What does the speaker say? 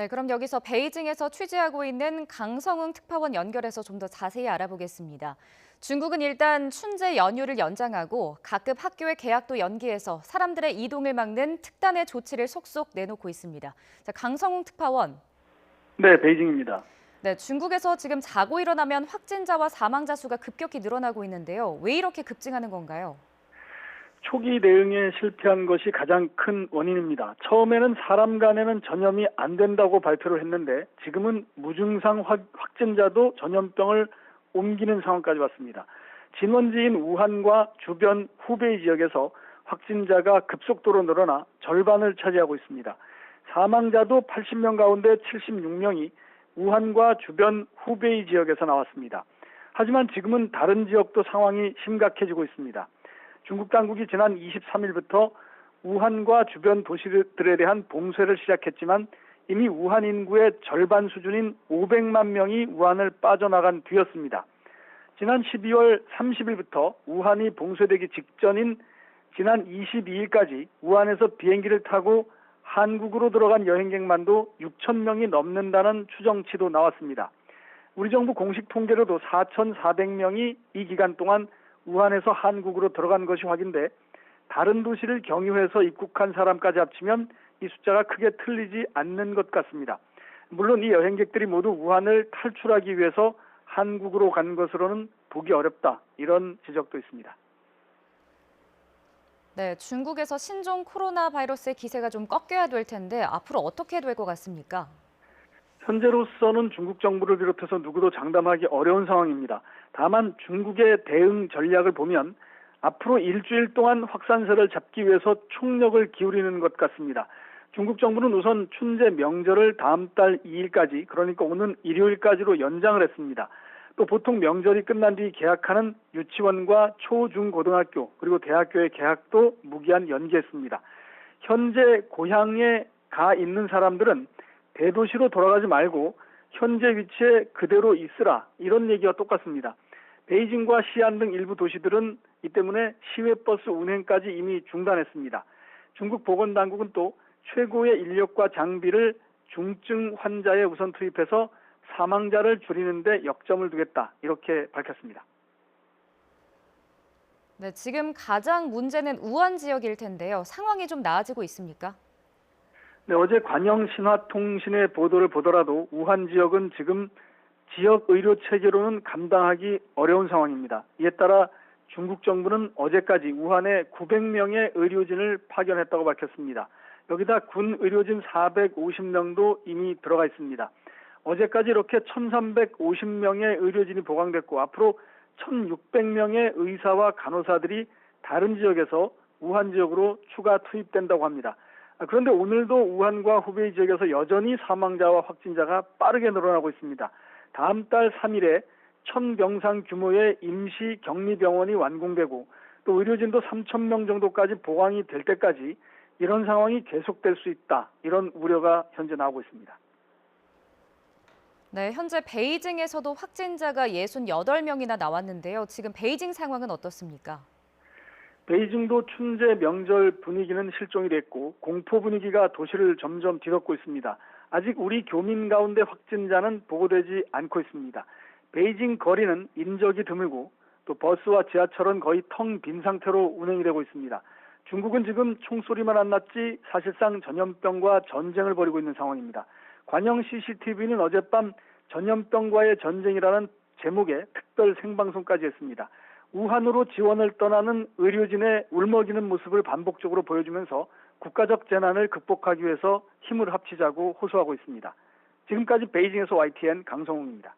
네, 그럼 여기서 베이징에서 취재하고 있는 강성웅 특파원 연결해서 좀 더 자세히 알아보겠습니다. 중국은 일단 춘제 연휴를 연장하고 각급 학교의 개학도 연기해서 사람들의 이동을 막는 특단의 조치를 속속 내놓고 있습니다. 자, 강성웅 특파원. 네, 베이징입니다. 네, 중국에서 지금 자고 일어나면 확진자와 사망자 수가 급격히 늘어나고 있는데요. 왜 이렇게 급증하는 건가요? 초기 대응에 실패한 것이 가장 큰 원인입니다. 처음에는 사람 간에는 전염이 안 된다고 발표를 했는데 지금은 무증상 확진자도 전염병을 옮기는 상황까지 왔습니다. 진원지인 우한과 주변 후베이 지역에서 확진자가 급속도로 늘어나 절반을 차지하고 있습니다. 사망자도 80명 가운데 76명이 우한과 주변 후베이 지역에서 나왔습니다. 하지만 지금은 다른 지역도 상황이 심각해지고 있습니다. 중국 당국이 지난 23일부터 우한과 주변 도시들에 대한 봉쇄를 시작했지만 이미 우한 인구의 절반 수준인 500만 명이 우한을 빠져나간 뒤였습니다. 지난 12월 30일부터 우한이 봉쇄되기 직전인 지난 22일까지 우한에서 비행기를 타고 한국으로 들어간 여행객만도 6천 명이 넘는다는 추정치도 나왔습니다. 우리 정부 공식 통계로도 4,400명이 이 기간 동안 우한에서 한국으로 들어간 것이 확인돼 다른 도시를 경유해서 입국한 사람까지 합치면 이 숫자가 크게 틀리지 않는 것 같습니다. 물론 이 여행객들이 모두 우한을 탈출하기 위해서 한국으로 간 것으로는 보기 어렵다, 이런 지적도 있습니다. 네, 중국에서 신종 코로나 바이러스의 기세가 좀 꺾여야 될 텐데 앞으로 어떻게 될 것 같습니까? 현재로서는 중국 정부를 비롯해서 누구도 장담하기 어려운 상황입니다. 다만 중국의 대응 전략을 보면 앞으로 일주일 동안 확산세를 잡기 위해서 총력을 기울이는 것 같습니다. 중국 정부는 우선 춘제 명절을 다음 달 2일까지, 그러니까 오는 일요일까지로 연장을 했습니다. 또 보통 명절이 끝난 뒤 개학하는 유치원과 초, 중, 고등학교 그리고 대학교의 개학도 무기한 연기했습니다. 현재 고향에 가 있는 사람들은 대도시로 돌아가지 말고 현재 위치에 그대로 있으라, 이런 얘기와 똑같습니다. 베이징과 시안 등 일부 도시들은 이 때문에 시외버스 운행까지 이미 중단했습니다. 중국 보건당국은 또 최고의 인력과 장비를 중증 환자에 우선 투입해서 사망자를 줄이는 데 역점을 두겠다, 이렇게 밝혔습니다. 네, 지금 가장 문제는 우한 지역일 텐데요. 상황이 좀 나아지고 있습니까? 네, 어제 관영신화통신의 보도를 보더라도 우한 지역은 지금 지역 의료 체계로는 감당하기 어려운 상황입니다. 이에 따라 중국 정부는 어제까지 우한에 900명의 의료진을 파견했다고 밝혔습니다. 여기다 군 의료진 450명도 이미 들어가 있습니다. 어제까지 이렇게 1350명의 의료진이 보강됐고 앞으로 1600명의 의사와 간호사들이 다른 지역에서 우한 지역으로 추가 투입된다고 합니다. 그런데 오늘도 우한과 후베이 지역에서 여전히 사망자와 확진자가 빠르게 늘어나고 있습니다. 다음 달 3일에 1000병상 규모의 임시 격리병원이 완공되고 또 의료진도 3000명 정도까지 보강이 될 때까지 이런 상황이 계속될 수 있다, 이런 우려가 현재 나오고 있습니다. 네, 현재 베이징에서도 확진자가 68명이나 나왔는데요. 지금 베이징 상황은 어떻습니까? 베이징도 춘제 명절 분위기는 실종이 됐고 공포 분위기가 도시를 점점 뒤덮고 있습니다. 아직 우리 교민 가운데 확진자는 보고되지 않고 있습니다. 베이징 거리는 인적이 드물고 또 버스와 지하철은 거의 텅 빈 상태로 운행이 되고 있습니다. 중국은 지금 총소리만 안 났지 사실상 전염병과 전쟁을 벌이고 있는 상황입니다. 관영 CCTV는 어젯밤 전염병과의 전쟁이라는 제목의 특별 생방송까지 했습니다. 우한으로 지원을 떠나는 의료진의 울먹이는 모습을 반복적으로 보여주면서 국가적 재난을 극복하기 위해서 힘을 합치자고 호소하고 있습니다. 지금까지 베이징에서 YTN 강성웅입니다.